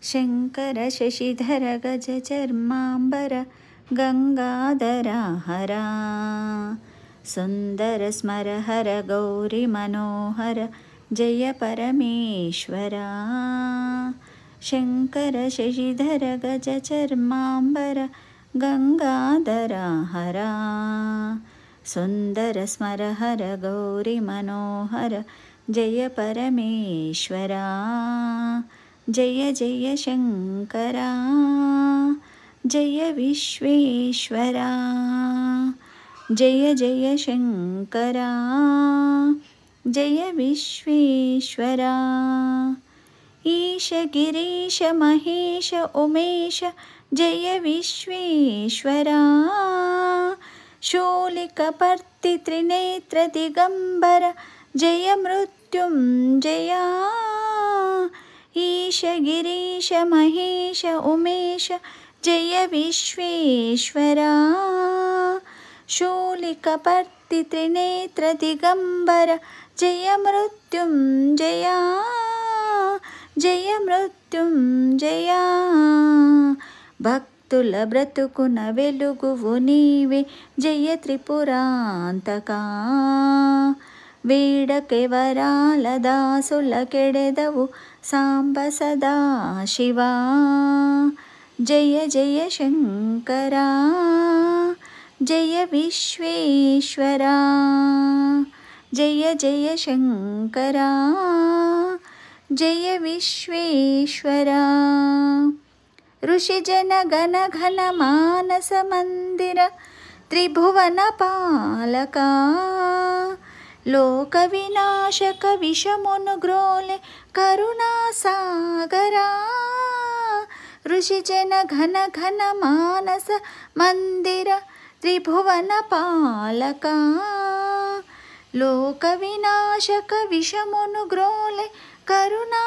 शङ्कर शशिधर गजचर्माम्बर गङ्गाधरा हरा सुन्दर स्मरहर गौरी मनोहर जय परमेश्वरा। शङ्कर शशिधर गजचर्माम्बर गङ्गाधरा हरा सुन्दर स्मरहर गौरी मनोहर जय परमेश्वरा। जय जय शङ्करा जय विश्वेश्वरा। जय जय शङ्करा जय विश्वेश्वरा। ईश गिरीश महेश उमेश जय विश्वेश्वरा। शूलिकपर्ति त्रिनेत्र दिगंबर जय मृत्युंजया। ईश गिरीश महेश उमेश जय विश्वेश्वरा। शूलिकपर्ति त्रिनेत्र दिगंबर जय मृत्युंजया। जय मृत्युंजया। భక్తుల బ్రతుకున వెలుగువు నీవే జయ త్రిపురాంతకా। వేడకెవరాల దాసుల కెడెదవు సాంబ సదా శివా। జయ జయ శంకరా జయ విశ్వేశ్వరా। జయ జయ శంకరా జయ విశ్వేశ్వరా। ऋषिजन गण घन मानस मंदिर त्रिभुवन पालका। लोक विनाशक विषमुनुग्रोले करुणा सागरा। ऋषिजन घन घन मानस मंदिर त्रिभुवन पालका। लोक विनाशक विषमुनुग्रोले करुणा